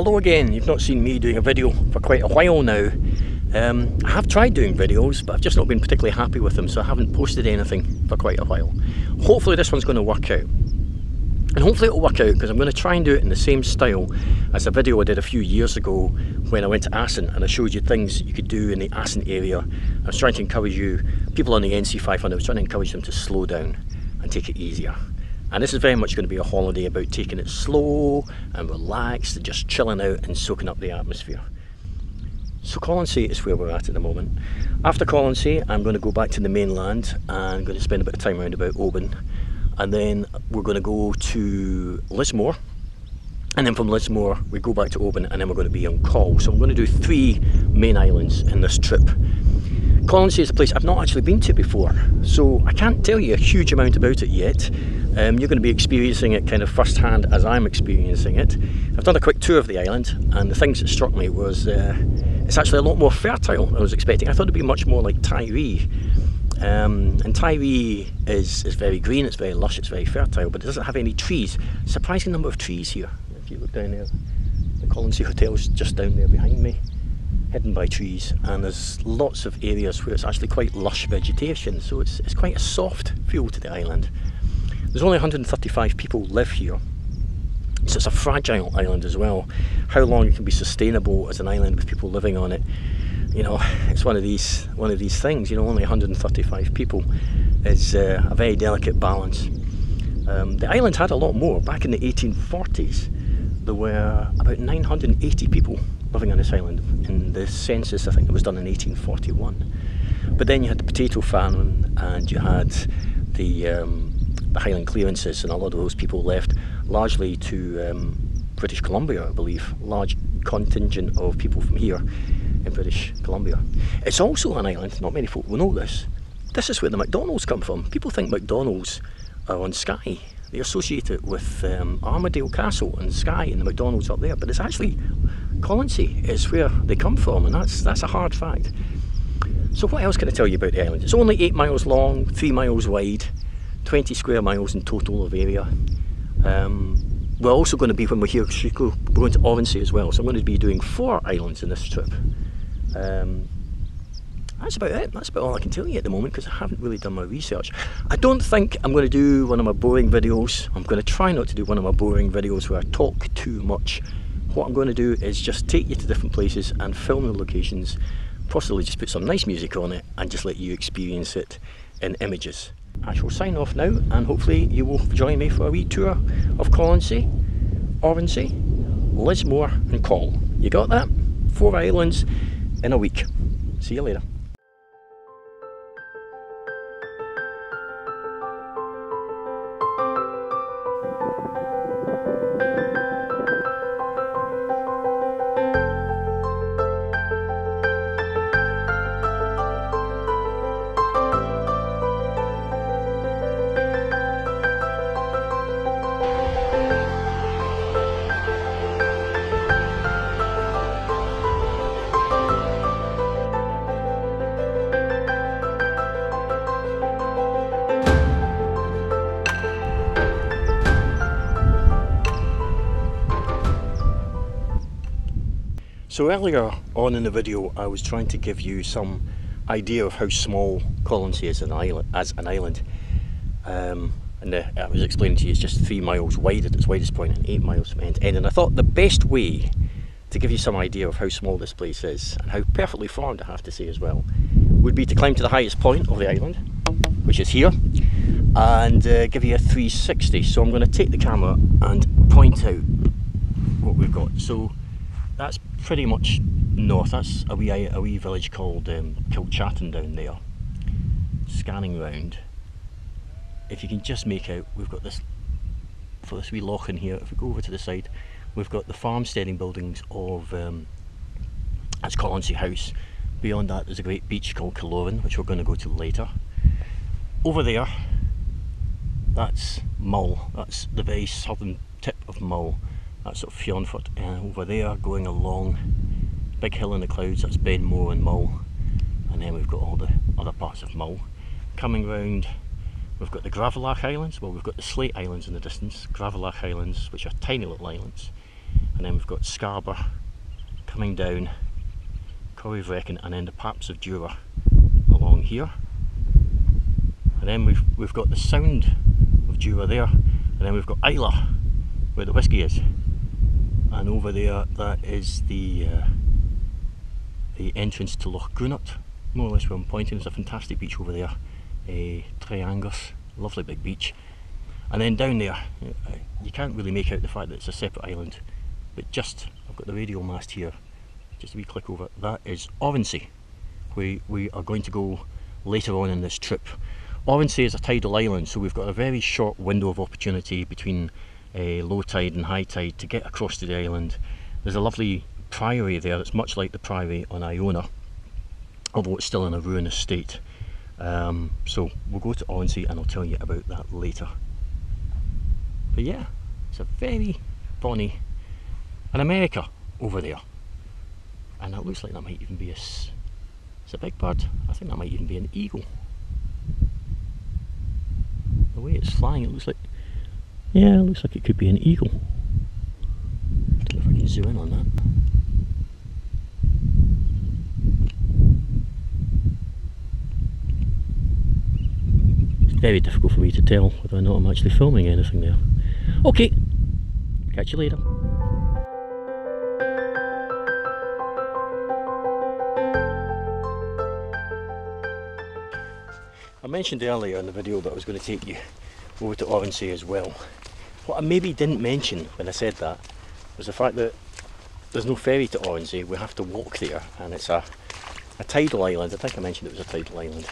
Hello again. You've not seen me doing a video for quite a while now. I have tried doing videos, but I've just not been particularly happy with them, so I haven't posted anything for quite a while. Hopefully this one's going to work out. And hopefully it'll work out because I'm going to try and do it in the same style as a video I did a few years ago when I went to Assen and I showed you things you could do in the Assen area. I was trying to encourage you, people on the NC500, I was trying to encourage them to slow down and take it easier. And this is very much going to be a holiday about taking it slow and relaxed and just chilling out and soaking up the atmosphere. So Colonsay is where we're at the moment. After Colonsay, I'm going to go back to the mainland and I'm going to spend a bit of time around about Oban. And then we're going to go to Lismore. And then from Lismore, we go back to Oban and then we're going to be on Col. So I'm going to do 3 main islands in this trip. Colonsay is a place I've not actually been to before, so I can't tell you a huge amount about it yet. You're going to be experiencing it kind of firsthand as I'm experiencing it. I've done a quick tour of the island, and the things that struck me was it's actually a lot more fertile than I was expecting. I thought it'd be much more like Tiree. And Tiree is very green, it's very lush, it's very fertile, but it doesn't have any trees. Surprising number of trees here. If you look down there, the Colonsay Hotel is just down there behind me, hidden by trees, and there's lots of areas where it's actually quite lush vegetation, so it's quite a soft feel to the island. There's only 135 people live here, so it's a fragile island as well. How long it can be sustainable as an island with people living on it, you know, it's one of these things. You know, only 135 people is a very delicate balance. The island had a lot more. Back in the 1840s, there were about 980 people living on this island in the census, I think it was done in 1841. But then you had the potato famine and you had the Highland clearances, and a lot of those people left largely to British Columbia, I believe. Large contingent of people from here in British Columbia. It's also an island, not many folk will know this. This is where the McDonald's come from. People think McDonald's are on Skye. They associate it with Armadale Castle and Skye and the McDonald's up there, but it's actually Colonsay is where they come from, and that's a hard fact. So what else can I tell you about the island? It's only 8 miles long, 3 miles wide, 20 square miles in total of area. We're also going to be, when we're here, we're going to Oronsay as well, so I'm going to be doing 4 islands in this trip. That's about it. That's about all I can tell you at the moment because I haven't really done my research. I don't think I'm going to do one of my boring videos. I'm going to try not to do one of my boring videos where I talk too much. What I'm going to do is just take you to different places and film the locations, possibly just put some nice music on it and just let you experience it in images. I shall sign off now, and hopefully you will join me for a wee tour of Colonsay, Oronsay, Lismore and Col. You got that? 4 islands in a week. See you later. So earlier on in the video I was trying to give you some idea of how small Colonsay is as an island. And I was explaining to you it's just 3 miles wide at its widest point and 8 miles from end to end. And I thought the best way to give you some idea of how small this place is, and how perfectly formed I have to say as well, would be to climb to the highest point of the island, which is here, and give you a 360. So I'm going to take the camera and point out what we've got. So that's pretty much north. That's a wee village called Kilchatton down there. Scanning round, if you can just make out, we've got this, for this wee loch in here, if we go over to the side, we've got the farmsteading buildings of that's Colonsay House. Beyond that there's a great beach called Killoran, which we're going to go to later. Over there, that's Mull, that's the very southern tip of Mull. That's sort of Fionfort, and over there going along big hill in the clouds, that's Benmore and Mull, and then we've got all the other parts of Mull. Coming round, we've got the Gravelach Islands. Well, we've got the Slate Islands in the distance, Gravelach Islands, which are tiny little islands, and then we've got Scarborough coming down, Corryvreckan, and then the Paps of Jura along here. And then we've got the Sound of Jura there, and then we've got Islay, where the whisky is. And over there, that is the entrance to Loch Grunert, more or less where I'm pointing. There's a fantastic beach over there, Treangus, lovely big beach. And then down there, you can't really make out the fact that it's a separate island, but just, I've got the radial mast here, just a wee click over, that is Oronsay, where we are going to go later on in this trip. Oronsay is a tidal island, so we've got a very short window of opportunity between low tide and high tide to get across to the island. There's a lovely priory there that's much like the priory on Iona, although it's still in a ruinous state. So we'll go to Oronsay and I'll tell you about that later. But yeah, it's a very bonny, an America over there, and it looks like that might even be it's a big bird. I think that might even be an eagle. The way it's flying, it looks like, yeah, it looks like it could be an eagle. Don't know if I can zoom in on that. It's very difficult for me to tell whether or not I'm actually filming anything there. Okay, catch you later. I mentioned earlier in the video that I was going to take you over to Oronsay as well. What I maybe didn't mention when I said that was the fact that there's no ferry to Oronsay. We have to walk there, and it's a tidal island. I think I mentioned it was a tidal island.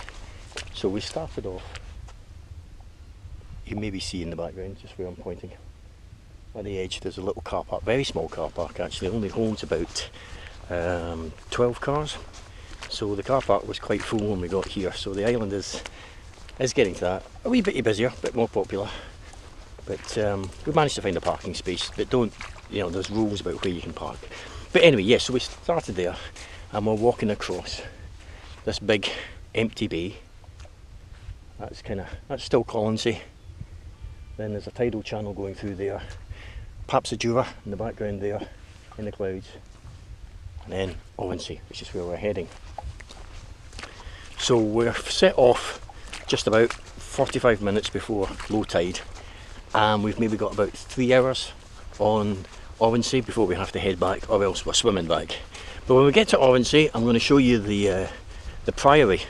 So we started off, you can maybe see in the background just where I'm pointing. At the edge there's a little car park, very small car park actually, only holds about 12 cars. So the car park was quite full when we got here, so the island is getting to that. A wee bit busier, a bit more popular, but we managed to find a parking space, but don't, you know, there's rules about where you can park. But anyway, yes, so we started there and we're walking across this big empty bay. That's still Colonsay. Then there's a tidal channel going through there, Paps of Jura in the background there in the clouds, and then Oronsay, which is where we're heading. So we're set off just about 45 minutes before low tide, and we've maybe got about 3 hours on Oronsay before we have to head back, or else we're swimming back. But when we get to Oronsay, I'm going to show you the priory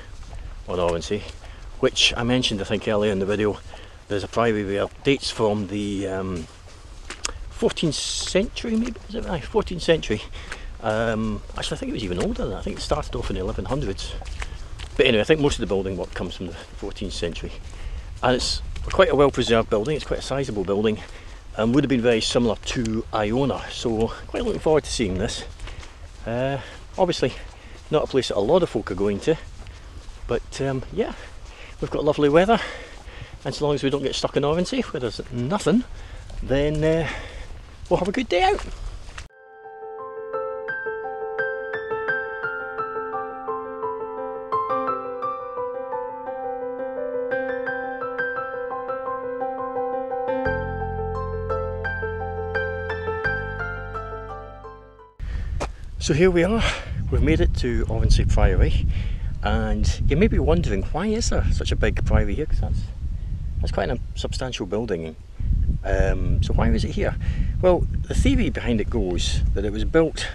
on Oronsay, which I mentioned I think earlier in the video. There's a priory there, dates from the 14th century maybe, is it? Aye, 14th century. Actually I think it was even older than that. I think it started off in the 1100s. But anyway, I think most of the building work comes from the 14th century. And it's quite a well preserved building, it's quite a sizable building, and would have been very similar to Iona, so quite looking forward to seeing this. Obviously not a place that a lot of folk are going to, but yeah, we've got lovely weather, and so long as we don't get stuck in Oronsay where there's nothing, then we'll have a good day out. So here we are, we've made it to Oronsay Priory, and you may be wondering, why is there such a big priory here? Because that's quite a substantial building. So why is it here? Well, the theory behind it goes that it was built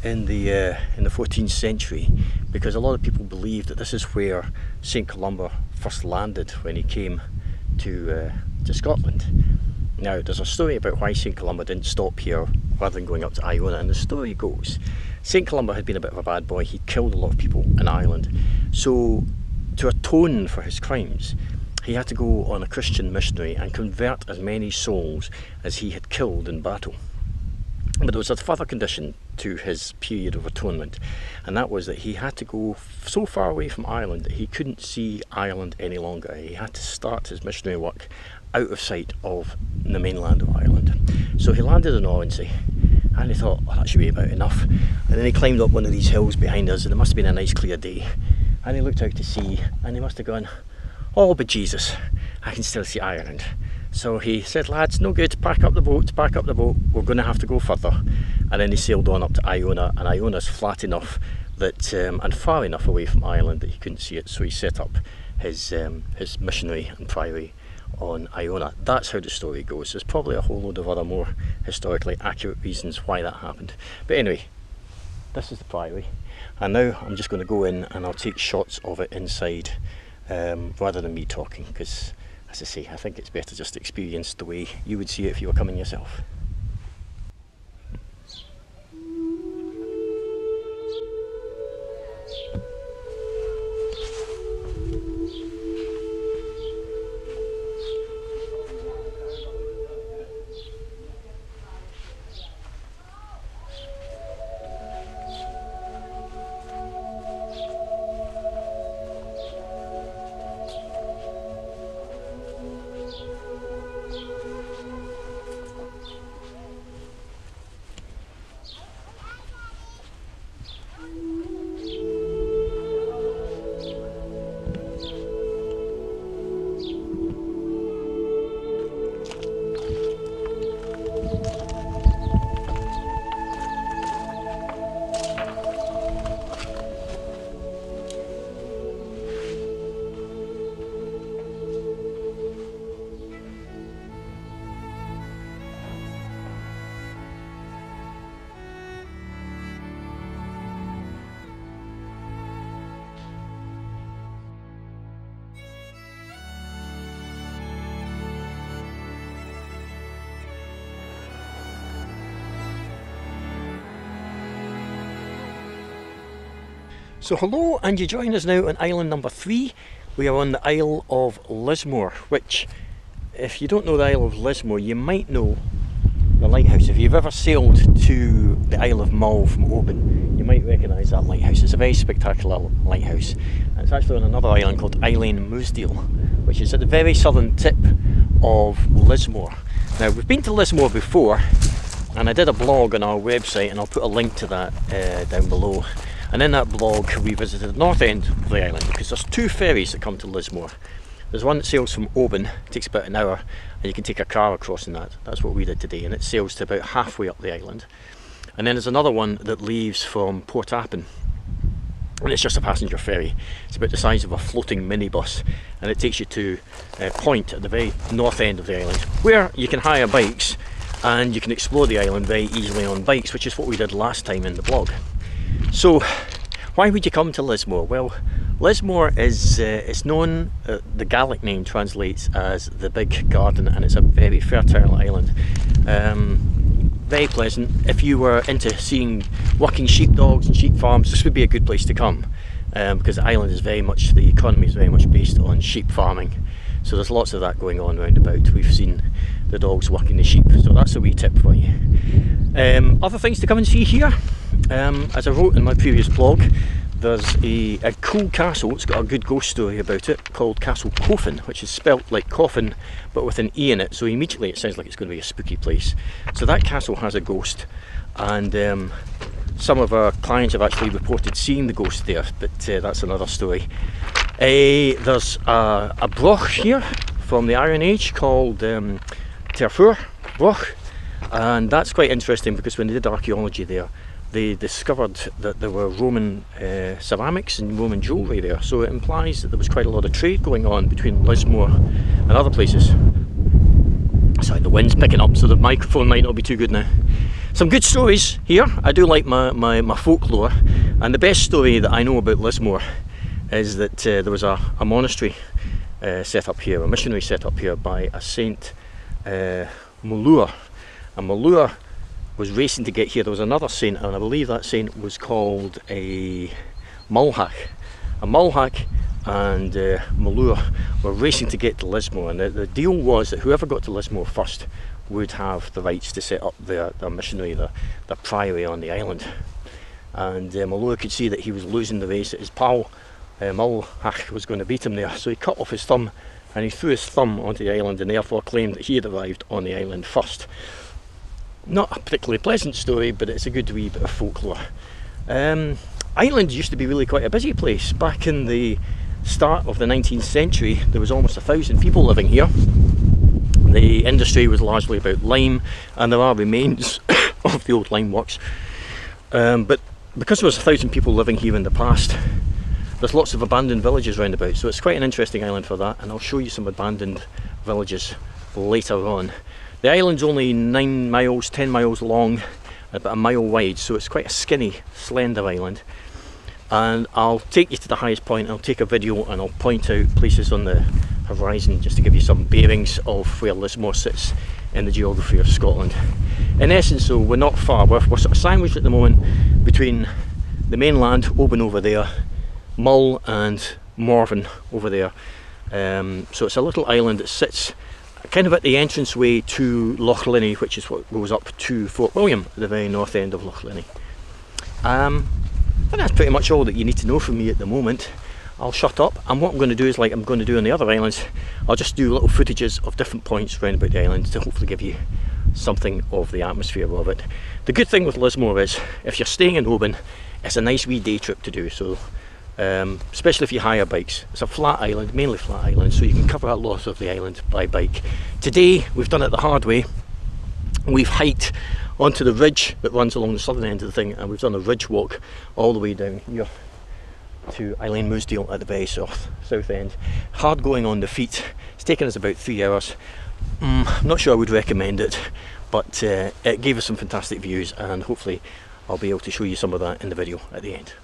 in the 14th century because a lot of people believe that this is where St Columba first landed when he came to Scotland. Now, there's a story about why St Columba didn't stop here rather than going up to Iona, and the story goes St Columba had been a bit of a bad boy. He killed a lot of people in Ireland, so to atone for his crimes he had to go on a Christian missionary and convert as many souls as he had killed in battle. But there was a further condition to his period of atonement, and that was that he had to go so far away from Ireland that he couldn't see Ireland any longer. He had to start his missionary work out of sight of the mainland of Ireland. So he landed in Oronsay, and he thought, oh, that should be about enough. And then he climbed up one of these hills behind us, and it must have been a nice clear day. And he looked out to sea, and he must have gone, oh, but Jesus, I can still see Ireland. So he said, lads, no good, pack up the boat, we're going to have to go further. And then he sailed on up to Iona, and Iona's flat enough that, and far enough away from Ireland that he couldn't see it, so he set up his missionary and priory on Iona. That's how the story goes. There's probably a whole load of other more historically accurate reasons why that happened. But anyway, this is the priory. And now I'm just going to go in and I'll take shots of it inside rather than me talking, because as I say, I think it's better just to experience the way you would see it if you were coming yourself. So hello, and you join us now on island number 3. We are on the Isle of Lismore, which, if you don't know the Isle of Lismore, you might know the lighthouse. If you've ever sailed to the Isle of Mull from Oban, you might recognise that lighthouse. It's a very spectacular lighthouse. And it's actually on another island called Eilean Mousdale, which is at the very southern tip of Lismore. Now, we've been to Lismore before, and I did a blog on our website, and I'll put a link to that down below. And in that blog we visited the north end of the island, because there's 2 ferries that come to Lismore. There's one that sails from Oban, it takes about an hour, and you can take a car across in that. That's what we did today, and it sails to about halfway up the island. And then there's another one that leaves from Port Appin, and it's just a passenger ferry. It's about the size of a floating minibus, and it takes you to a point at the very north end of the island where you can hire bikes and you can explore the island very easily on bikes, which is what we did last time in the blog. So, why would you come to Lismore? Well, Lismore is it's known, the Gaelic name translates as the Big Garden, and it's a very fertile island. Very pleasant. If you were into seeing working sheepdogs and sheep farms, this would be a good place to come, because the island is very much, the economy is very much based on sheep farming. So there's lots of that going on round about. We've seen the dogs working the sheep, so that's a wee tip for you. Other things to come and see here. As I wrote in my previous blog, there's a cool castle. It's got a good ghost story about it, called Castle Coffin, which is spelt like coffin but with an E in it, so immediately it sounds like it's going to be a spooky place. So that castle has a ghost, and some of our clients have actually reported seeing the ghost there, but that's another story. There's a broch here from the Iron Age called Terfur broch, and that's quite interesting because when they did archaeology there, they discovered that there were Roman ceramics and Roman jewellery there, so it implies that there was quite a lot of trade going on between Lismore and other places. Sorry, the wind's picking up, so the microphone might not be too good now. Some good stories here. I do like my folklore, and the best story that I know about Lismore is that there was a monastery set up here, a missionary set up here by a Saint Mulua. And Mulua was racing to get here. There was another saint, and I believe that saint was called a Mulhach. A Mulhach and Mulua were racing to get to Lismore, and the deal was that whoever got to Lismore first would have the rights to set up their missionary, their priory on the island. And Mulua could see that he was losing the race, that his pal Mulhach was going to beat him there, so he cut off his thumb and he threw his thumb onto the island, and therefore claimed that he had arrived on the island first. Not a particularly pleasant story, but it's a good wee bit of folklore. Ireland used to be really quite a busy place. Back in the start of the 19th century, there was almost 1,000 people living here. The industry was largely about lime, and there are remains of the old lime works. But because there was 1,000 people living here in the past, there's lots of abandoned villages round about, so it's quite an interesting island for that, and I'll show you some abandoned villages later on. The island's only 9 miles, 10 miles long, about a mile wide, so it's quite a skinny, slender island. And I'll take you to the highest point, I'll take a video and I'll point out places on the horizon just to give you some bearings of where Lismore sits in the geography of Scotland. In essence though, we're not far, we're sort of sandwiched at the moment between the mainland, Oban over there, Mull and Morven over there. So it's a little island that sits kind of at the entranceway to Loch Linnhe, which is what goes up to Fort William at the very north end of Loch Linnhe. And that's pretty much all that you need to know from me at the moment. I'll shut up, and what I'm going to do is, like I'm going to do on the other islands, I'll just do little footages of different points around about the island to hopefully give you something of the atmosphere of it. The good thing with Lismore is, if you're staying in Oban, it's a nice wee day trip to do, so especially if you hire bikes. It's a flat island, mainly flat island, so you can cover a lot of the island by bike. Today we've done it the hard way. We've hiked onto the ridge that runs along the southern end of the thing, and we've done a ridge walk all the way down here to Eilean Mousdale at the very south end. Hard going on the feet. It's taken us about 3 hours. I'm not sure I would recommend it, but it gave us some fantastic views, and hopefully I'll be able to show you some of that in the video at the end.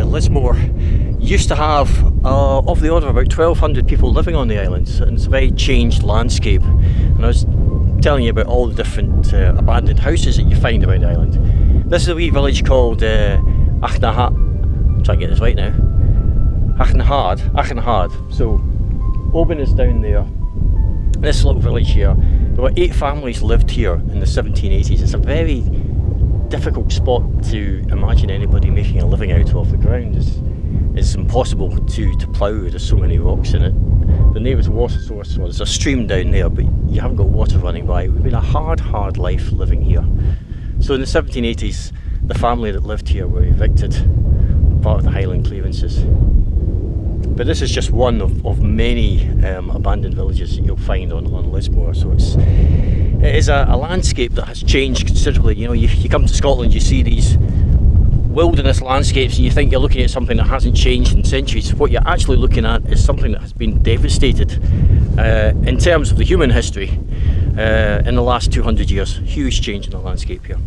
Lismore used to have of the order of about 1,200 people living on the islands, and it's a very changed landscape. And I was telling you about all the different abandoned houses that you find around the island. This is a wee village called Achnahad. I'm trying to get this right now. Achnahad. So Oban is down there. This little village here, there were 8 families lived here in the 1780s. It's a very difficult spot to imagine anybody making a living out of. The ground is impossible to plough. There's so many rocks in it. The nearest water source, well, there's a stream down there, but you haven't got water running by. It would have been a hard life living here. So in the 1780s, the family that lived here were evicted, part of the Highland clearances. But this is just one of many abandoned villages that you'll find on Lismore. So it is a landscape that has changed considerably. You know, you come to Scotland, you see these wilderness landscapes and you think you're looking at something that hasn't changed in centuries. What you're actually looking at is something that has been devastated in terms of the human history in the last 200 years. Huge change in the landscape here.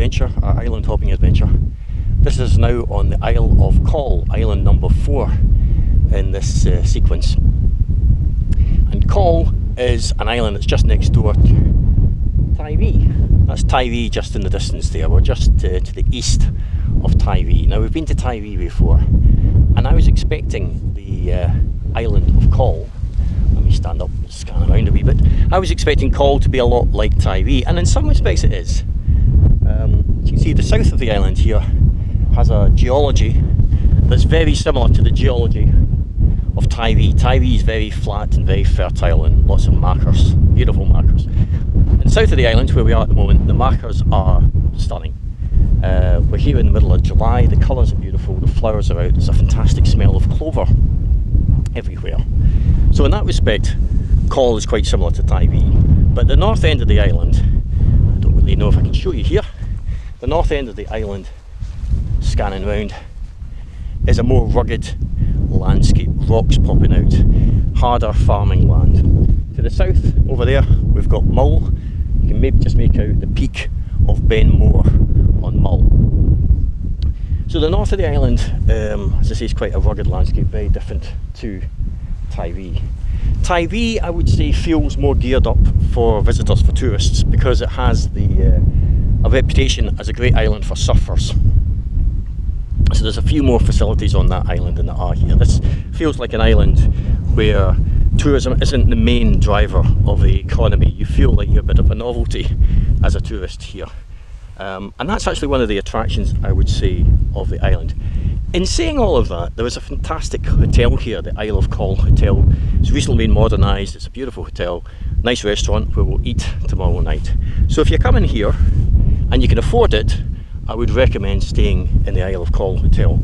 adventure, our island hopping adventure. This is now on the Isle of Coll, island number 4 in this sequence. And Coll is an island that's just next door to Tivee. That's Tivee just in the distance there. We're just to the east of Tivee. Now we've been to Tivee before, and I was expecting the island of Coll. Let me stand up and scan around a wee bit. I was expecting Coll to be a lot like Tivee, and in some respects it is. As you can see, the south of the island here has a geology that's very similar to the geology of Tivee. Tivee is very flat and very fertile and lots of markers, beautiful markers. And south of the island, where we are at the moment, the markers are stunning. We're here in the middle of July, the colours are beautiful, the flowers are out, there's a fantastic smell of clover everywhere. So in that respect, Coll is quite similar to Tivee. But the north end of the island, I don't really know if I can show you here, the north end of the island, scanning round, is a more rugged landscape, rocks popping out, harder farming land. To the south, over there, we've got Mull. You can maybe just make out the peak of Ben More on Mull. So the north of the island, as I say, is quite a rugged landscape, very different to Tivee. Tivee, I would say, feels more geared up for visitors, for tourists, because it has a reputation as a great island for surfers. So there's a few more facilities on that island than there are here. This feels like an island where tourism isn't the main driver of the economy. You feel like you're a bit of a novelty as a tourist here. And that's actually one of the attractions, I would say, of the island. In saying all of that, there is a fantastic hotel here, the Isle of Coll Hotel. It's recently been modernised, it's a beautiful hotel, nice restaurant where we'll eat tomorrow night. So if you're coming here and you can afford it, I would recommend staying in the Isle of Coll Hotel.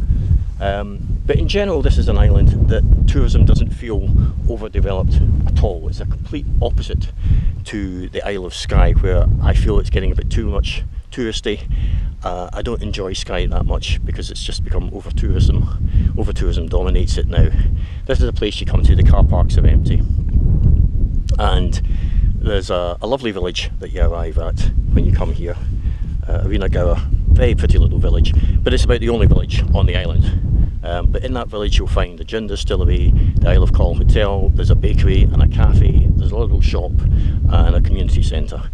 But in general, this is an island that tourism doesn't feel overdeveloped at all. It's a complete opposite to the Isle of Skye, where I feel it's getting a bit too much touristy. I don't enjoy Skye that much because it's just become over tourism. Over tourism dominates it now. This is a place you come to, the car parks are empty. And there's a lovely village that you arrive at when you come here. Arena-Gower, very pretty little village, but it's about the only village on the island. But in that village you'll find the gin distillery, the Isle of Coll Hotel, there's a bakery and a cafe, there's a little shop and a community centre.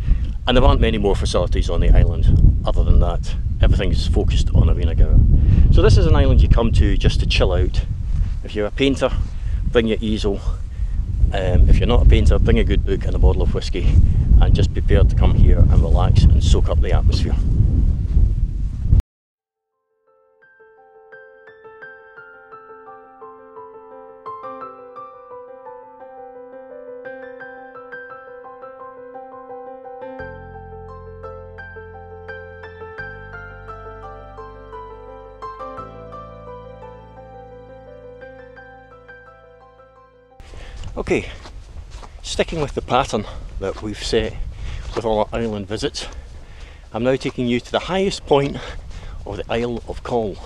And there aren't many more facilities on the island other than that. Everything is focused on Arena-Gower. So this is an island you come to just to chill out. If you're a painter, bring your easel. If you're not a painter, bring a good book and a bottle of whiskey, and just prepared to come here and relax and soak up the atmosphere. Okay, sticking with the pattern that we've set with all our island visits, I'm now taking you to the highest point of the Isle of Coll.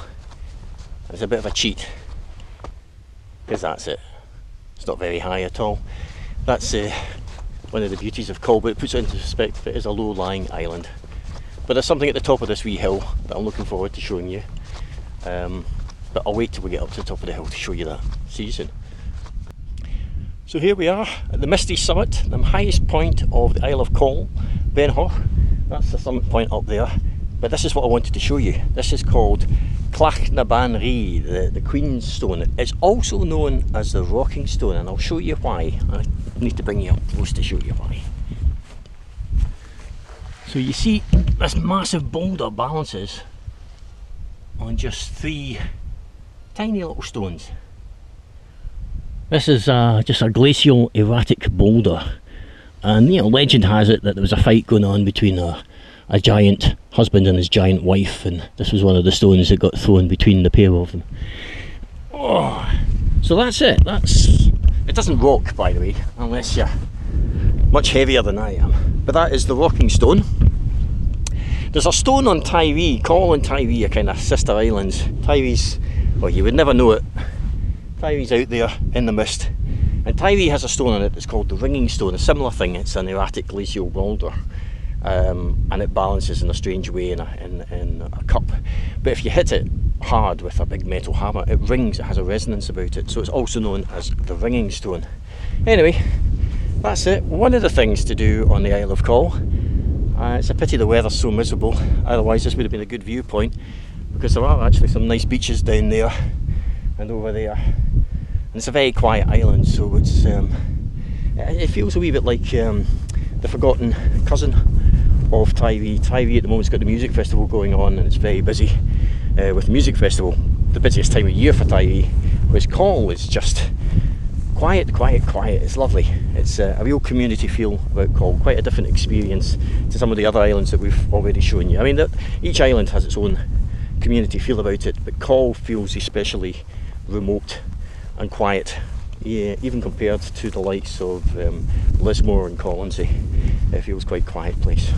It's a bit of a cheat, because that's it. It's not very high at all. That's one of the beauties of Coll, but it puts it into perspective. It is a low-lying island. But there's something at the top of this wee hill that I'm looking forward to showing you. But I'll wait till we get up to the top of the hill to show you that. See you soon. So here we are at the misty summit, the highest point of the Isle of Coll, Ben Hur. That's the summit point up there. But this is what I wanted to show you. This is called Clach na Ban Rí, the Queen's Stone. It's also known as the Rocking Stone, and I'll show you why. I need to bring you up close to show you why. So you see this massive boulder balances on just 3 tiny little stones. This is just a glacial erratic boulder, and you know, legend has it that there was a fight going on between a giant husband and his giant wife, and this was one of the stones that got thrown between the pair of them. Oh, so that's it. It doesn't rock, by the way, unless you're much heavier than I am. But that is the Rocking Stone. There's a stone on Tivee. Coll and Tivee are kind of sister islands. Tivee's, well, you would never know it. Tivee's out there in the mist, and Tivee has a stone on it that's called the Ringing Stone, a similar thing. It's an erratic glacial boulder, and it balances in a strange way in a cup. But if you hit it hard with a big metal hammer, it rings, it has a resonance about it, so it's also known as the ringing stone. Anyway, that's it. One of the things to do on the Isle of Coll. It's a pity the weather's so miserable, otherwise this would have been a good viewpoint, because there are actually some nice beaches down there and over there. And it's a very quiet island, so it's it feels a wee bit like the forgotten cousin of Tivee. Tivee at the moment's got the music festival going on, and it's very busy with the music festival, the busiest time of year for Tivee, whereas Coll is just quiet, quiet, quiet. It's lovely. It's a real community feel about Coll, quite a different experience to some of the other islands that we've already shown you. I mean, each island has its own community feel about it, but Coll feels especially remote and quiet, yeah, even compared to the likes of Lismore and Colonsay. It feels quite a quiet place.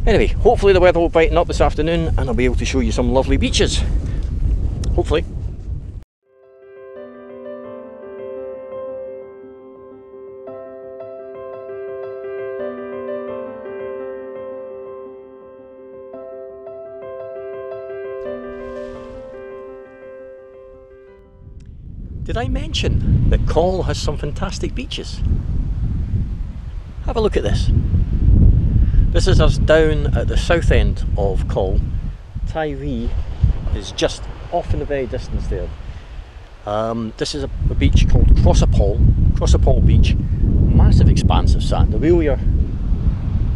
Anyway, hopefully the weather will brighten up this afternoon and I'll be able to show you some lovely beaches. Hopefully. Did I mention that Coll has some fantastic beaches? Have a look at this. This is us down at the south end of Coll. Tivee is just off in the very distance there. This is a beach called Crossapole Beach. Massive expanse of sand.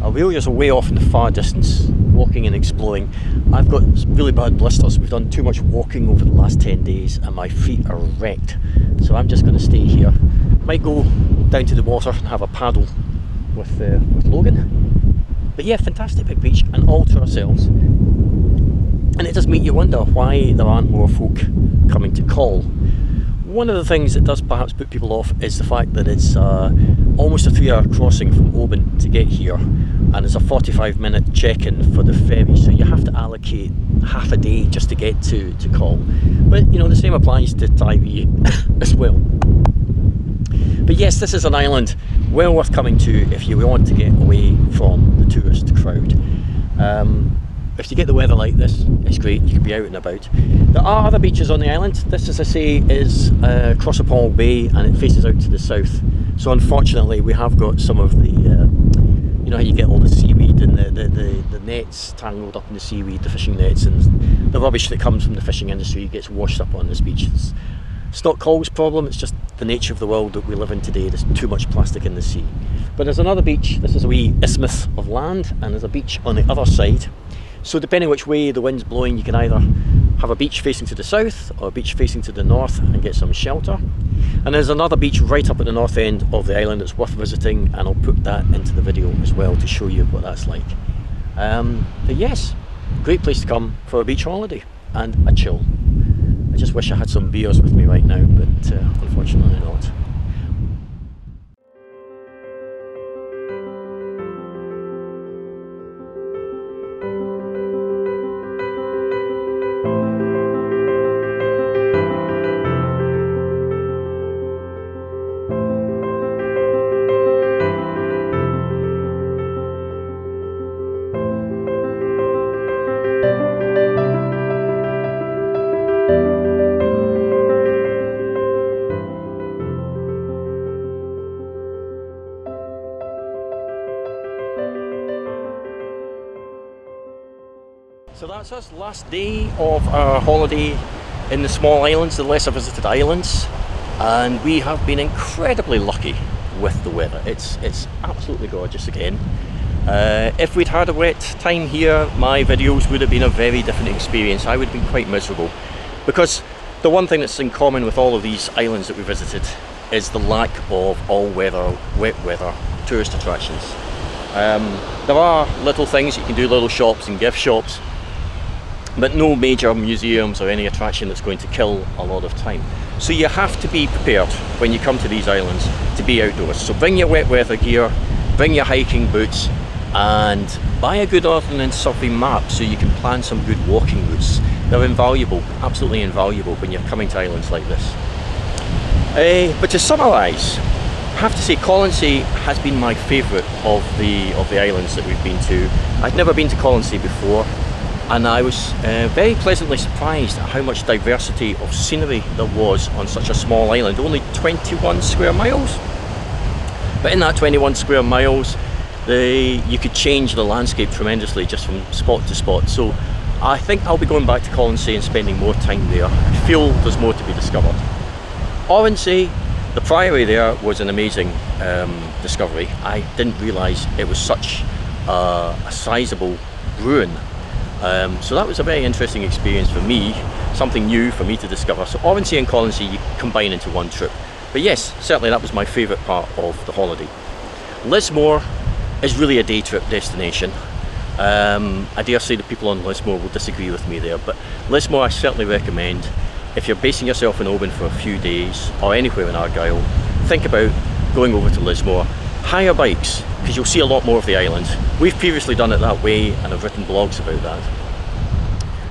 Aurelia's are way off in the far distance, walking and exploring. I've got really bad blisters. We've done too much walking over the last 10 days and my feet are wrecked. So I'm just going to stay here. Might go down to the water and have a paddle with Logan. But yeah, fantastic big beach and all to ourselves. And it does make you wonder why there aren't more folk coming to Coll. One of the things that does perhaps put people off is the fact that it's almost a 3-hour crossing from Oban to get here, and it's a 45-minute check-in for the ferry, so you have to allocate half a day just to get to Coll. But you know, the same applies to Tivee as well. But yes, this is an island well worth coming to if you want to get away from the tourist crowd. If you get the weather like this, it's great, you can be out and about. There are other beaches on the island. This, as I say, is Crossapole Bay, and it faces out to the south. So unfortunately we have got some of the, you know how you get all the seaweed and the nets tangled up in the seaweed, the fishing nets, and the rubbish that comes from the fishing industry gets washed up on this beach. It's not Coll's problem, it's just the nature of the world that we live in today. There's too much plastic in the sea. But there's another beach. This is a wee isthmus of land, and there's a beach on the other side. So depending which way the wind's blowing, you can either have a beach facing to the south or a beach facing to the north and get some shelter. And there's another beach right up at the north end of the island that's worth visiting, and I'll put that into the video as well to show you what that's like. But yes, great place to come for a beach holiday and a chill. I just wish I had some beers with me right now, but unfortunately not. So that's us, last day of our holiday in the small islands, the lesser visited islands, and we have been incredibly lucky with the weather. It's absolutely gorgeous again. If we'd had a wet time here, my videos would have been a very different experience. I would have been quite miserable, because the one thing that's in common with all of these islands that we visited is the lack of all-weather, wet weather tourist attractions. There are little things, you can do little shops and gift shops, but no major museums or any attraction that's going to kill a lot of time. So you have to be prepared when you come to these islands to be outdoors. So bring your wet weather gear, bring your hiking boots, and buy a good ordnance survey map so you can plan some good walking routes. They're invaluable, absolutely invaluable when you're coming to islands like this. But to summarise, I have to say Colonsay has been my favourite of the islands that we've been to. I'd never been to Colonsay before, and I was very pleasantly surprised at how much diversity of scenery there was on such a small island, only 21 square miles. But in that 21 square miles, you could change the landscape tremendously just from spot to spot. So I think I'll be going back to Colonsay and spending more time there. I feel there's more to be discovered. Oronsay, the Priory there was an amazing discovery. I didn't realise it was such a sizable ruin. So that was a very interesting experience for me, something new for me to discover. So Oronsay and Colonsay you combine into one trip. But yes, certainly that was my favourite part of the holiday. Lismore is really a day trip destination. I dare say the people on Lismore will disagree with me there, but Lismore I certainly recommend. If you're basing yourself in Oban for a few days or anywhere in Argyll, think about going over to Lismore. Hire bikes, because you'll see a lot more of the island. We've previously done it that way and I've written blogs about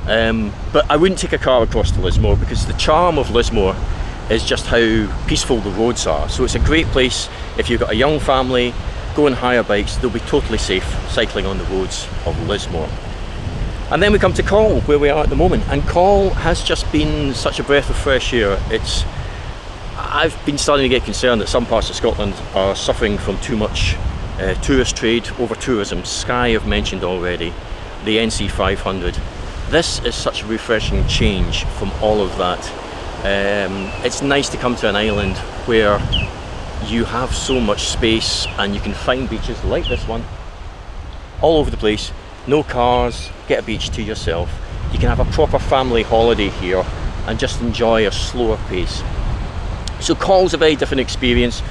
that. But I wouldn't take a car across to Lismore, because the charm of Lismore is just how peaceful the roads are. So it's a great place if you've got a young family. Go and hire bikes, they'll be totally safe cycling on the roads of Lismore. And then we come to Coll, where we are at the moment, and Coll has just been such a breath of fresh air. I've been starting to get concerned that some parts of Scotland are suffering from too much tourist trade, over tourism. Skye I've mentioned already, the NC 500. This is such a refreshing change from all of that. It's nice to come to an island where you have so much space and you can find beaches like this one all over the place. No cars, get a beach to yourself. You can have a proper family holiday here and just enjoy a slower pace. So Coll's a very different experience.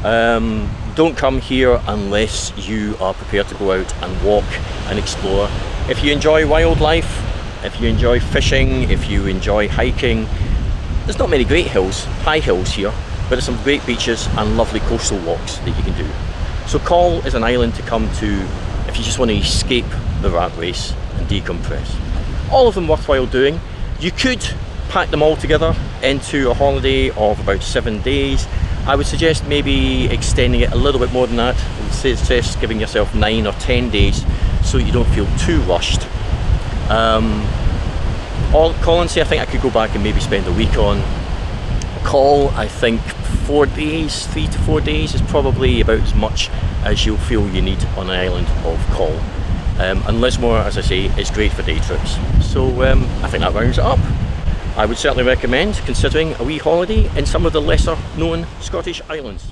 Don't come here unless you are prepared to go out and walk and explore. If you enjoy wildlife, if you enjoy fishing, if you enjoy hiking, there's not many great hills, high hills here, but there's some great beaches and lovely coastal walks that you can do. So Coll is an island to come to if you just want to escape the rat race and decompress. All of them worthwhile doing. You could pack them all together into a holiday of about 7 days. I would suggest maybe extending it a little bit more than that. I would suggest giving yourself 9 or 10 days so you don't feel too rushed. Colonsay I think I could go back and maybe spend a week on. Coll I think 4 days, 3 to 4 days is probably about as much as you'll feel you need on an island of Coll. And Lismore, as I say, is great for day trips. So I think that rounds it up. I would certainly recommend considering a wee holiday in some of the lesser known Scottish islands.